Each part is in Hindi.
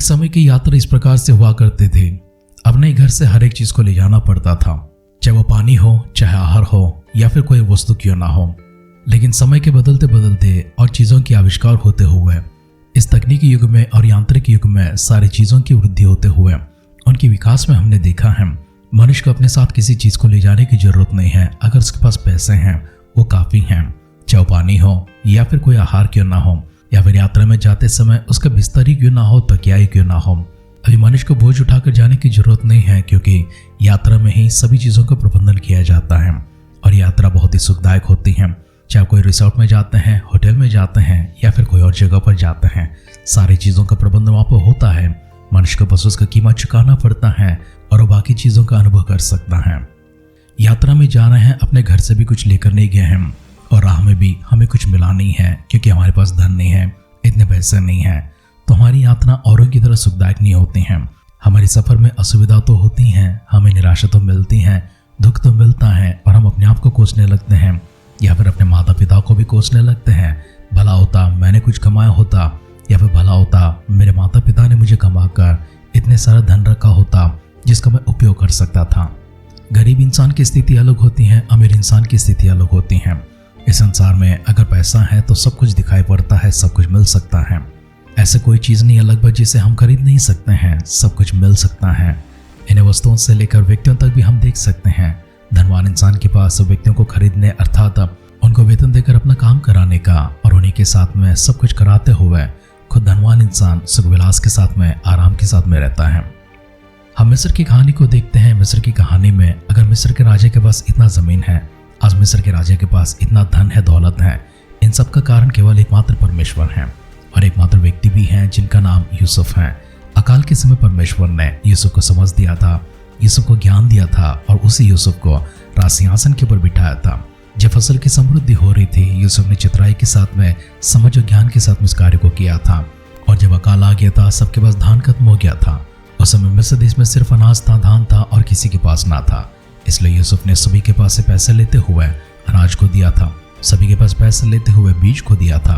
समय की यात्रा इस प्रकार से हुआ करते थे। अपने घर से हर एक चीज को ले जाना पड़ता था, चाहे वो पानी हो, चाहे आहार हो या फिर कोई वस्तु क्यों ना हो। लेकिन समय के बदलते बदलते और चीजों के आविष्कार होते हुए इस तकनीकी युग में और यांत्रिक युग में सारी चीजों की वृद्धि होते हुए उनके विकास में हमने देखा है मनुष्य को अपने साथ किसी चीज को ले जाने की जरूरत नहीं है। अगर उसके पास पैसे हैं वो काफी हैं, चाहे पानी हो या फिर कोई आहार क्यों ना हो, या फिर यात्रा में जाते समय उसका बिस्तर ही क्यों ना हो, तकिया ही क्यों ना हो। अभी मनुष्य को बोझ उठाकर जाने की जरूरत नहीं है, क्योंकि यात्रा में ही सभी चीजों का प्रबंधन किया जाता है और यात्रा बहुत ही सुखदायक होती है। चाहे कोई रिसोर्ट में जाते हैं, होटल में जाते हैं या फिर कोई और जगह पर जाते हैं, सारी चीजों का प्रबंध वहां पर होता है। मनुष्य को बस उसका कीमत चुकाना पड़ता है और वो बाकी चीजों का अनुभव कर सकता है। यात्रा में जाना है, अपने घर से भी कुछ लेकर नहीं गए हैं और राह में भी हमें कुछ मिला नहीं है, क्योंकि हमारे पास धन नहीं है, इतने पैसे नहीं है, तो हमारी यात्रा औरों की तरह सुखदायक नहीं होती हैं। हमारे सफर में असुविधा तो होती हैं, हमें निराशा तो मिलती है, दुख तो मिलता है और हम अपने आप को कोसने लगते हैं या फिर अपने माता पिता को भी कोसने लगते हैं। भला होता मैंने कुछ कमाया होता, या फिर भला होता मेरे माता पिता ने मुझे कमाकर इतने सारा धन रखा होता जिसका मैं उपयोग कर सकता था। गरीब इंसान की स्थिति अलग होती है, अमीर इंसान की स्थिति अलग होती है। इस संसार में अगर पैसा है तो सब कुछ दिखाई पड़ता है, सब कुछ मिल सकता है। ऐसे कोई चीज़ नहीं है लगभग जिसे हम खरीद नहीं सकते हैं, सब कुछ मिल सकता है। इन्हें वस्तुओं से लेकर व्यक्तियों तक भी हम देख सकते हैं। धनवान इंसान के पास व्यक्तियों को खरीदने अर्थात उनको वेतन देकर अपना काम कराने का और उन्हीं के साथ में सब कुछ कराते हुए खुद धनवान इंसान सुख विलास के साथ में, आराम के साथ में रहता है। हम मिस्र की कहानी को देखते हैं। मिस्र की कहानी में अगर मिस्र के राजा के पास इतना जमीन है, आज मिस्र के राजा के पास इतना धन है, दौलत है, इन सब का कारण केवल एकमात्र परमेश्वर है और एकमात्र व्यक्ति भी हैं जिनका नाम यूसुफ है। अकाल के समय परमेश्वर ने यूसुफ को समझ दिया था, यूसुफ को ज्ञान दिया था और उसी यूसुफ को राजसिंहासन के ऊपर बिठाया था। जब फसल की समृद्धि हो रही थी, यूसुफ ने चितराई के साथ में, समझ और ज्ञान के साथ में इस कार्य को किया था। और जब अकाल आ गया था, सबके पास धान खत्म हो गया था। उस समय मिस्र देश में सिर्फ अनाज था, धान था और किसी के पास ना था। इसलिए यूसुफ ने सभी के पास से पैसे लेते हुए अनाज को दिया था, सभी के पास पैसे लेते हुए बीज को दिया था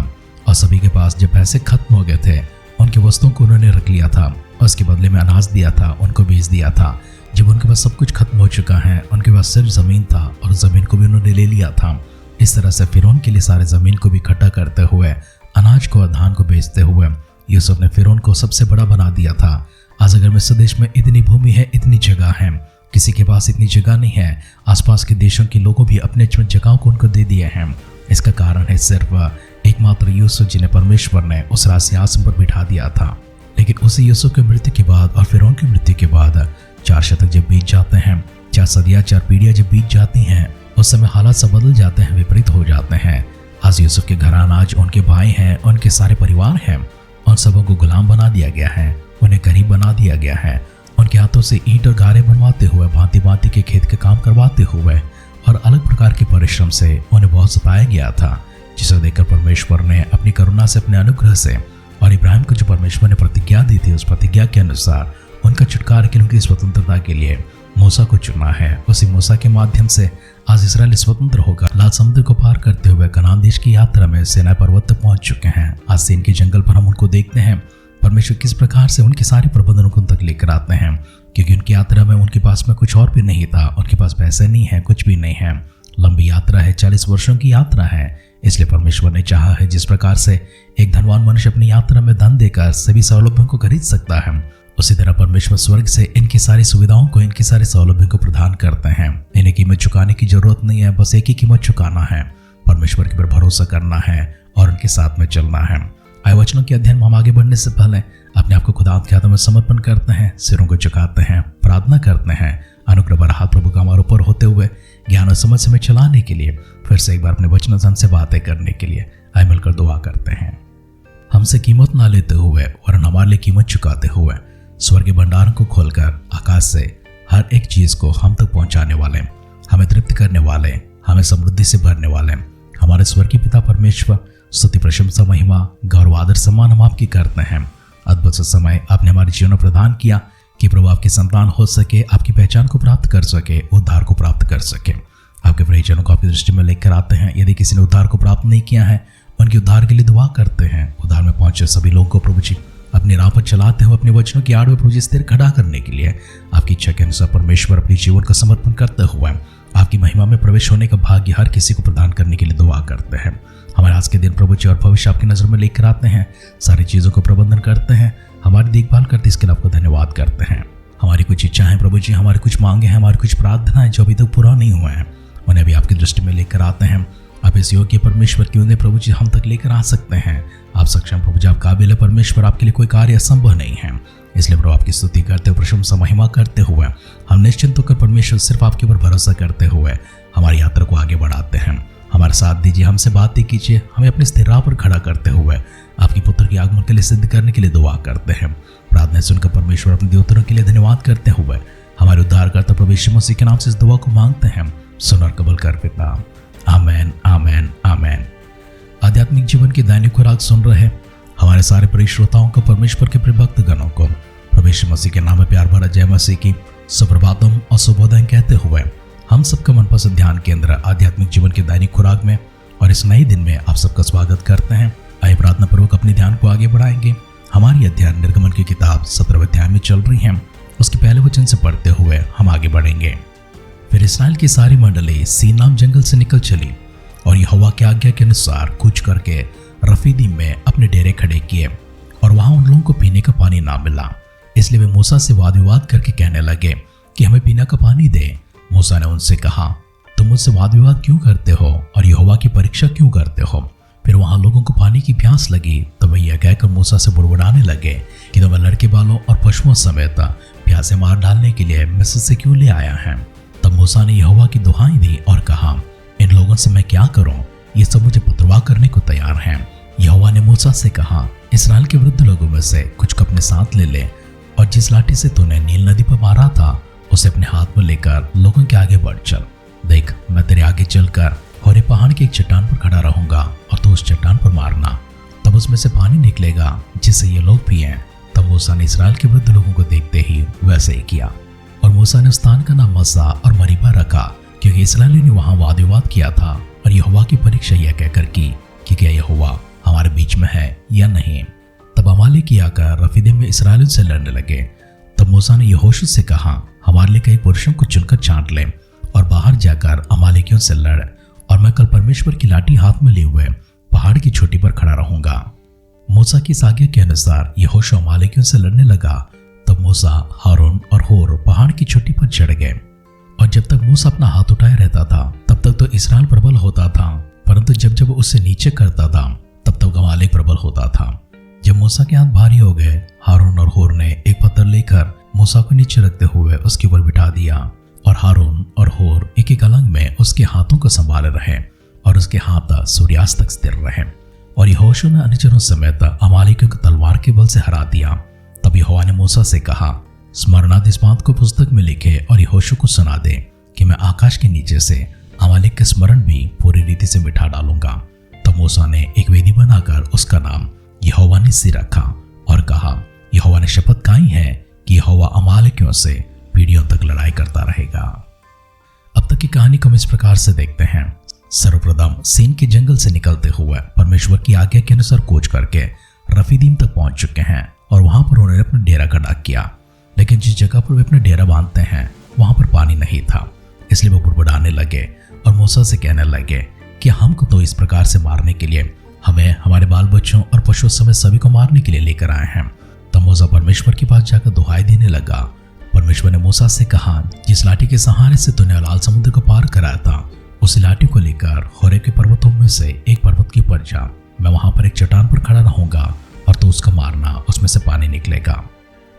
और सभी के पास जब पैसे खत्म हो गए थे उनकी वस्तुओं को उन्होंने रख लिया था और उसके बदले में अनाज दिया था, उनको बीज दिया था। जब उनके पास सब कुछ खत्म हो चुका है, उनके पास सिर्फ जमीन था और जमीन को भी उन्होंने ले लिया था। इस तरह से फिरौन के लिए सारे जमीन को भी इकट्ठा करते हुए, अनाज को और धान को बेचते हुए यूसुफ ने फिरौन को सबसे बड़ा बना दिया था। आज अगर मिस्र देश में इतनी भूमि है, इतनी जगह है, किसी के पास इतनी जगह नहीं है। आसपास के देशों के लोगों भी अपने जगहों को उनको दे दिए हैं। इसका कारण है सिर्फ एकमात्र यूसुफ, जिन्हें परमेश्वर ने उस राजसिंहासन पर बिठा दिया था। लेकिन उसी यूसुफ की मृत्यु के बाद और फिरौन की मृत्यु के बाद 4 शतक जब बीत जाते हैं, 4 सदियाँ 4 पीढ़ियाँ जब बीत जाती हैं, उस समय हालात सब बदल जाते हैं, विपरीत हो जाते हैं। आज यूसुफ के घराना, आज उनके भाई हैं, उनके सारे परिवार हैं, उन सबों को गुलाम बना दिया गया है, उन्हें गरीब बना दिया गया है। उनके हाथों से ईंट और गारे बनवाते हुए, भांति भांति के खेत के काम करवाते हुए और अलग प्रकार के परिश्रम से उन्हें बहुत सताया गया था, जिसे देखकर परमेश्वर ने अपनी करुणा से, अपने अनुग्रह से और इब्राहिम को जो परमेश्वर ने प्रतिज्ञा दी थी, उस प्रतिज्ञा के अनुसार उनका छुटकारा के लिए, उनकी स्वतंत्रता के लिए मूसा को चुना है। उसी मूसा के माध्यम से आज इस्राएल स्वतंत्र होकर लाल समुद्र को पार करते हुए कनान देश की यात्रा में सीनाई पर्वत तक पहुंच चुके हैं। आज सीन के जंगल पर हम उनको देखते हैं, परमेश्वर किस प्रकार से उनके सारे प्रबंधनों को उन तक लेकर आते हैं, क्योंकि उनकी यात्रा में उनके पास में कुछ और भी नहीं था, उनके पास पैसे नहीं है, कुछ भी नहीं है। लंबी यात्रा है, 40 वर्षों की यात्रा है। इसलिए परमेश्वर ने चाहा है जिस प्रकार से एक धनवान मनुष्य अपनी यात्रा में धन देकर सभी सौलभ्यों को खरीद सकता है, उसी तरह परमेश्वर स्वर्ग से इनकी सारी सुविधाओं को, इनकी सारी सौलभ्यों को प्रदान करते हैं। इन्हें कीमत चुकाने की जरूरत नहीं है, बस एक ही कीमत चुकाना है, परमेश्वर के पर भरोसा करना है और उनके साथ में चलना है। आय वचनों के अध्ययन में हम आगे बढ़ने से पहले अपने आप को खुदा के हाथों में समर्पण करते हैं, सिरों को झुकाते हैं, प्रार्थना करते हैं। अनुग्रह भरा हाथ प्रभु का हमारे ऊपर होते हुए ज्ञान और समझ में चलाने के लिए, फिर से एक बार अपने वचन से बातें करने के लिए आए मिलकर दुआ करते हैं। हमसे कीमत ना लेते हुए वरन हमारे लिए कीमत चुकाते हुए स्वर्गीय भंडारों को खोलकर आकाश से हर एक चीज को हम तक पहुंचाने वाले, हमें तृप्त करने वाले, हमें समृद्धि से भरने वाले हमारे स्वर्गीय पिता परमेश्वर, स्तुति प्रशंसा महिमा गौरव आदर सम्मान हम आपकी करते हैं। अद्भुत समय आपने हमारे जीवन में प्रदान किया कि प्रभु आपकी संतान हो सके, आपकी पहचान को प्राप्त कर सके, उद्धार को प्राप्त कर सके। आपके परिजनों को आपकी दृष्टि में लेकर आते हैं। यदि किसी ने उद्धार को प्राप्त नहीं किया है, उनके उद्धार के लिए दुआ करते हैं। उद्धार में पहुंचे सभी लोगों को प्रभु जी अपनी राह पर चलाते हुए अपने वचनों की आड़ में प्रभु जी स्थिर खड़ा करने के लिए आपकी इच्छा के अनुसार परमेश्वर अपने जीवन का समर्पण करते हुए आपकी महिमा में प्रवेश होने का भाग्य हर किसी को प्रदान करने के लिए दुआ करते हैं। हमारे आज के दिन प्रभु जी और भविष्य आपकी नजर में लेकर आते हैं, सारी चीजों को प्रबंधन करते हैं, हमारी देखभाल करते, इसके लिए आपको धन्यवाद करते हैं। हमारी कुछ इच्छाएं प्रभु जी, हमारी कुछ मांगे हैं, हमारी कुछ प्रार्थनाएं जो अभी तक पूरा नहीं हुए हैं, उन्हें अभी आपकी दृष्टि में लेकर आते हैं। आप इस योग्य परमेश्वर की उन्हें प्रभु जी हम तक लेकर आ सकते हैं। आप सक्षम प्रभु जी, आप काबिल है परमेश्वर, आपके लिए कोई कार्य असंभव नहीं है। इसलिए प्रभु आपकी स्तुति करते हुए, प्रशंसा महिमा करते हुए हम निश्चिंत होकर परमेश्वर सिर्फ आपके ऊपर भरोसा करते हुए हमारी यात्रा को आगे बढ़ाते हैं। हमारे साथ दीजिए, हमसे बातें कीजिए, हमें अपनी स्थिर राह पर खड़ा करते हुए आपकी पुत्र के आगमन के लिए सिद्ध करने के लिए दुआ करते हैं। प्रार्थना सुनकर परमेश्वर अपने देवताओं के लिए धन्यवाद करते हुए हमारे उद्धारकर्ता प्रभु यीशु मसीह के नाम से इस दुआ को मांगते हैं। सुन और कबूल कर पिता, आमेन आमेन आमेन। आध्यात्मिक जीवन की दैनिक खुराक सुन रहे हमारे सारे प्रिय श्रोताओं को, परमेश्वर के प्रिय भक्तगणों को प्रभु यीशु मसीह के नाम में प्यार भरा जय मसीह की सुप्रभातम और शुभोदय कहते हुए हम सबका मनपसंद ध्यान केंद्र आध्यात्मिक जीवन के दैनिक खुराक में और इस नए दिन में आप सबका स्वागत करते हैं। आइए प्रार्थना पूर्वक अपने ध्यान को आगे बढ़ाएंगे। हमारी अध्ययन निर्गमन की किताब 17वें अध्याय में चल रही है। उसके पहले वचन से पढ़ते हुए हम आगे बढ़ेंगे। फिर इस्राएल की सारी मंडली सीन नाम जंगल से निकल चली और यहोवा की आज्ञा के अनुसार कूच करके रफीदीम में अपने डेरे खड़े किए, और वहां उन लोगों को पीने का पानी ना मिला। इसलिए वे मूसा से वाद विवाद करके कहने लगे कि हमें पीने का पानी दे। मूसा ने उनसे कहा, तुम मुझसे वाद विवाद क्यों करते हो और यहोवा की परीक्षा क्यों करते हो? फिर वहां लोगों को पानी की प्यास लगी, तब वे यह कहकर मूसा से बुड़बुड़ाने लगे कि तुम्हें लड़के बालों और पशुओं समेत प्यासे मार डालने के लिए मिस्र से क्यों ले आया है? तब मूसा ने यहोवा की दुहाई दी और कहा, इन लोगों से मैं क्या करूं? ये सब मुझे पत्रवाह करने को तैयार हैं। यहोवा ने मूसा से कहा, इस्राएल के वृद्ध लोगों में से कुछ को अपने साथ ले ले, और जिस लाठी से तूने नील नदी पर मारा था उसे अपने हाथ में लेकर लोगों के आगे बढ़ चल। देख, मैं तेरे आगे चलकर होरे पहाड़ के एक चट्टान पर खड़ा रहूंगा और तू उस चट्टान पर मारना, तब उसमें से पानी निकलेगा जिससे ये लोग पिएं। तब मूसा ने इस्राएल के वृद्ध लोगों को देखते ही वैसे ही किया, और मूसा ने उस स्थान का नाम मस्सा और मरीबा रखा, क्योंकि इस्राएलियों ने वहां वाद विवाद किया था और यहोवा की परीक्षा यह कहकर की कि क्या यहोवा हमारे बीच में है या नहीं। तब अमालेकी आकर रफीदीम में इस्राएलियों से लड़ने लगे। तब मूसा ने यहोशू से कहा, हमारे लिए कई पुरुषों को चुनकर छांट ले और बाहर जाकर अमालेकियों से लड़, और मैं कल परमेश्वर की लाठी हाथ में लिए हुए पहाड़ की चोटी पर खड़ा रहूंगा। मूसा की इस आज्ञा के अनुसार यहोशू अमालेकियों से लड़ने लगा। तब मूसा, हारून और होर पहाड़ की चोटी पर चढ़ गए, और जब तक मूसा अपना हाथ उठाए रहता था तब तक तो इस्राएल प्रबल होता था, परंतु जब जब उससे नीचे करता था तब तक अमालेक प्रबल होता था। जब मूसा के हाथ भारी हो गए, हारून और होर ने एक पत्थर लेकर मूसा को नीचे रखते हुए उसके ऊपर बिठा दिया, और हारून और होर एक एक अलंग में उसके हाथों को संभाले रहे, और उसके हाथ सूर्यास्त तक स्थिर रहे। और यहोशू ने अनुचरों समेत अमालेकियों को तलवार के बल से हरा दिया। तब यहोवा ने मूसा से कहा, स्मरणार्थ इस बात को पुस्तक में लिखे और यहोशू को सुना दे कि मैं आकाश के नीचे से अमालेक के स्मरण भी पूरी रीति से मिटा डालूंगा। तब मूसा ने एक वेदी बनाकर उसका नाम यहोवा निस्सी रखा और कहा, यहोवा ने शपथ खाई है कि यहोवा अमालेकियों से पीढ़ियों तक लड़ाई करता रहेगा। अब तक की कहानी को हम इस प्रकार से देखते हैं। सर्वप्रथम सीन के जंगल से निकलते हुए परमेश्वर की आज्ञा के अनुसार कूच करके रफीदीम तक पहुंच चुके हैं, और वहां पर उन्होंने अपना डेरा खड़ा किया। लेकिन जिस जगह पर वे अपना डेरा बांधते हैं वहां पर पानी नहीं था। इसलिए वो बुड़बुड़ाने लगे और मूसा से कहने लगे कि हमको तो इस प्रकार से मारने के लिए हमें हमारे बाल बच्चों और पशुओं समेत सभी को मारने के लिए लेकर आए हैं। तब मूसा परमेश्वर के पास जाकर दुहाई देने लगा। परमेश्वर ने मूसा से कहा, जिस लाठी के सहारे से तूने लाल समुद्र को पार कराया था उस लाठी को लेकर होरे के पर्वतों में से एक पर्वत के ऊपर जा। मैं वहां पर एक चट्टान पर खड़ा रहूंगा और तू उसको मारना, उसमें से पानी निकलेगा,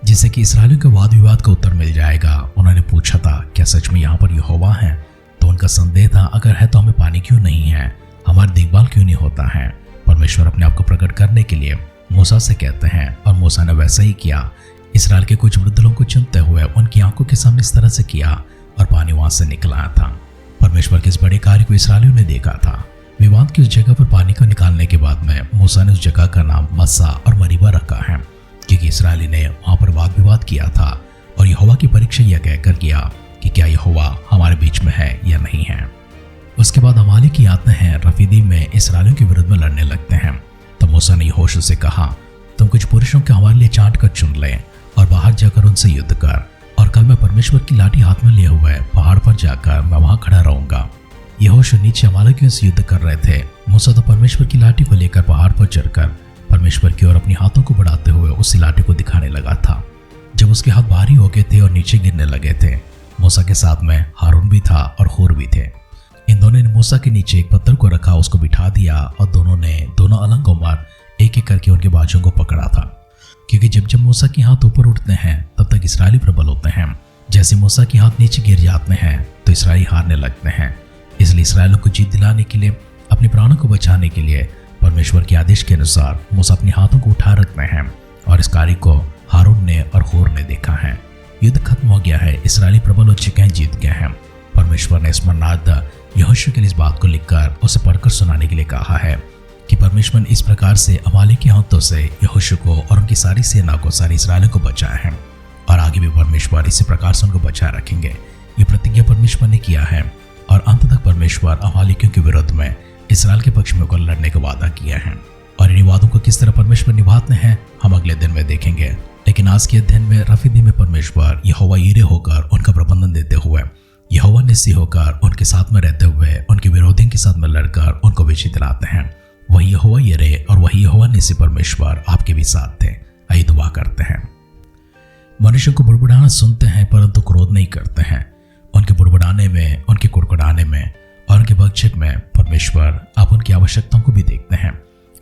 जिससे कि इस्राएलियों के वाद विवाद का उत्तर मिल जाएगा। उन्होंने पूछा था, क्या सच में यहाँ पर यहोवा है? तो उनका संदेह था, अगर है तो हमें पानी क्यों नहीं है, हमारी देखभाल क्यों नहीं होता है? परमेश्वर अपने आप को प्रकट करने के लिए मूसा से कहते हैं, और मूसा ने वैसा ही किया। इस्राएल के कुछ वृद्ध लोगों को चुनते हुए उनकी आंखों के सामने इस तरह से किया और पानी वहां से निकला था। परमेश्वर के इस बड़े कार्य को इस्राएलियों ने देखा था। विवाद की उस जगह पर पानी को निकालने के बाद में मूसा ने उस जगह का नाम मस्सा और मरीबा रखा है, क्योंकि इस्राएली ने वहां पर वाद विवाद किया था और यहोवा की परीक्षा यह कहकर किया कि क्या यहोवा हमारे बीच में है या नहीं है। उसके बाद अमालेकी आते हैं, रफीदीम में इस्राएलियों के विरुद्ध में लड़ने लगते हैं। तब मूसा ने यहोशू से कहा, तुम तुम कुछ पुरुषों के हमारे लिए छांट कर चुन ले और बाहर जाकर उनसे युद्ध कर, और कल मैं परमेश्वर की लाठी हाथ में लिए हुए पहाड़ पर जाकर मैं वहां खड़ा रहूंगा। यहोशू नीचे अमालेकियों से युद्ध कर रहे थे। मूसा तो परमेश्वर की लाठी को लेकर पहाड़ पर चढ़कर परमेश्वर की ओर अपने हाथों को बढ़ाते हुए उसी लाठी को दिखाने लगा था। जब उसके हाथ भारी हो गए थे और नीचे गिरने लगे थे, मूसा के साथ में हारून भी था और हूर भी थे। इन दोनों ने मूसा के नीचे एक पत्थर को रखा, उसको बिठा दिया और दोनों अलग उमर एक एक करके उनके बाजुओं को पकड़ा था, क्योंकि जब जब मूसा के हाथ ऊपर उठते हैं तब तक इसराइली प्रबल होते हैं। जैसे मूसा के हाथ नीचे गिर जाते हैं तो इसराइली हारने लगते हैं। इसलिए इसराइलियों को जीत दिलाने के लिए, अपने प्राणों को बचाने के लिए परमेश्वर के आदेश के अनुसार मूसा अपने हाथों को उठा रखते हैं, और इस कार्य को हारून ने और हूर ने देखा है। युद्ध खत्म हो गया है, इसराइली प्रबल हो चुके हैं, जीत गए हैं। परमेश्वर ने स्मरणार्थ यहोशू के लिए इस बात को लिखकर उसे पढ़कर सुनाने के लिए कहा है कि परमेश्वर ने इस प्रकार से अमालेक के हाथों से यहोशू को और उनकी सारी सेना को, सारी इसराइलियों को बचाया है, और आगे भी परमेश्वर इसी प्रकार से उनको बचाए रखेंगे। ये प्रतिज्ञा परमेश्वर ने किया है, और अंत तक परमेश्वर अमालेकियों के विरुद्ध में इसराइल के पक्ष में होकर लड़ने का वादा किया है। और इन वादों को किस तरह परमेश्वर निभाते हैं हम अगले दिन में देखेंगे। लेकिन आज के अध्ययन में रफीदी में परमेश्वर यहोवा यीरे होकर उनका प्रबंधन देते हुए, यहोवा निस्सी होकर उनके साथ में रहते हुए, उनके विरोधियों के साथ में लड़कर उनको विजय दिलाते हैं। वही यहोवा यीरे और वही यहोवा निस्सी परमेश्वर आपके भी साथ थे। आइए दुआ करते हैं। मनुष्यों को बुड़बुड़ाना सुनते हैं परंतु क्रोध नहीं करते हैं। उनके बुड़बुड़ाने में, उनके कुड़कुड़ाने में और उनके बकझक में परमेश्वर आप उनकी आवश्यकताओं को भी देखते हैं,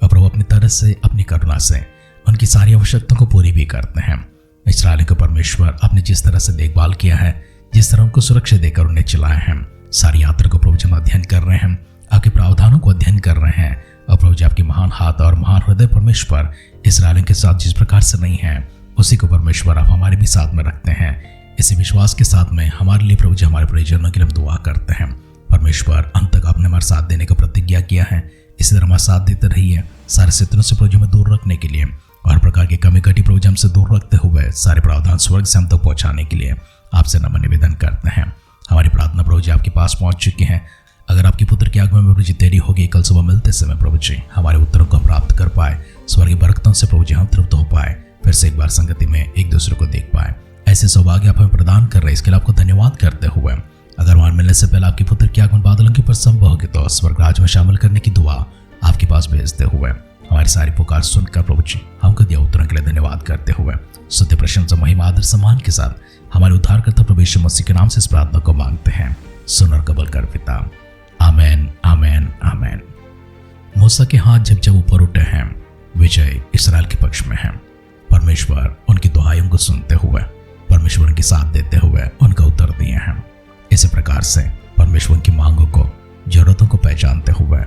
और प्रभु अपनी तरह से, अपनी करुणा से उनकी सारी आवश्यकताओं को पूरी भी करते हैं। इस्राएल के परमेश्वर आपने जिस तरह से देखभाल किया है, जिस तरह उनको सुरक्षा देकर उन्हें चलाया है, सारी यात्रा को प्रभु जी हम अध्ययन कर रहे हैं, आपके प्रावधानों को अध्ययन कर रहे हैं, और प्रभु जी आपके महान हाथ और महान हृदय परमेश्वर इस्राएल के साथ जिस प्रकार से नहीं है, उसी को परमेश्वर आप हमारे भी साथ में रखते हैं। इसी विश्वास के साथ में हमारे लिए प्रभु जी, हमारे परिजनों के लिए हम दुआ करते हैं। परमेश्वर अंत तक आपने हमारा साथ देने का प्रतिज्ञा किया है, इसी तरह हमारा साथ देते रहिए। सारे शत्रुओं से प्रभु जी हमें दूर रखने के लिए और प्रकार की कमी घटी प्रभु जी हमसे दूर रखते हुए सारे प्रावधान स्वर्ग से हम तक पहुंचाने के लिए आपसे नम्र निवेदन करते हैं। हमारी प्रार्थना प्रभु जी आपके पास पहुंच चुकी है। अगर आपके पुत्र के आगमन में प्रभु जी देरी होगी, कल सुबह मिलते समय प्रभु जी हमारे उत्तरों को प्राप्त कर पाए, स्वर्गीय बरकतों से प्रभु जी हम तृप्त हो पाए, फिर से एक बार संगति में एक दूसरे को देख पाए, ऐसे सौभाग्य आप हमें प्रदान कर रहे हैं। इसके लिए आपको धन्यवाद करते हुए, अगर वहां मिलने से पहले आपके पुत्र के आगमन बादलों के ऊपर संभव होगी तो स्वर्ग राज में शामिल करने की दुआ आपके पास भेजते हुए, हमारी सारी पुकार सुनकर प्रभु जी हमको दिया उत्तरों के लिए धन्यवाद करते हुए, स्तुति प्रशंसा महिमा आदर सम्मान के साथ हमारे उद्धारकर्ता प्रभु यीशु मसीह के नाम से इस प्रार्थना को मांगते हैं। सुन और कबूल कर पिता। आमेन, आमेन, आमेन। मूसा के हाथ जब जब ऊपर उठे हैं, विजय इसराइल के पक्ष में है। परमेश्वर उनकी दुहाइयों को सुनते हुए, परमेश्वर उनके साथ देते हुए उनका उत्तर दिए हैं। इसी प्रकार से परमेश्वर की मांगों को, जरूरतों को पहचानते हुए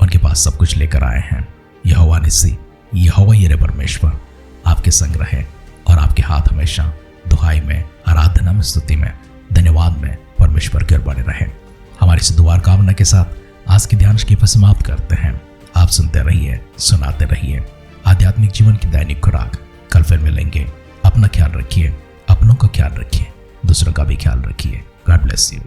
उनके पास सब कुछ लेकर आए हैं। यहोवा निस्सी, यहोवा यीरे परमेश्वर आपके संग रहे, और आपके हाथ हमेशा दुहाई में, आराधना में, स्तुति में, धन्यवाद में परमेश्वर की ओर बने रहे। हमारी इस दुआ कामना के साथ आज की ध्यान की समाप्त करते हैं। आप सुनते रहिए, सुनाते रहिए आध्यात्मिक जीवन की दैनिक खुराक। कल फिर मिलेंगे। अपना ख्याल रखिए, अपनों का ख्याल रखिए, दूसरों का भी ख्याल रखिए। God bless you.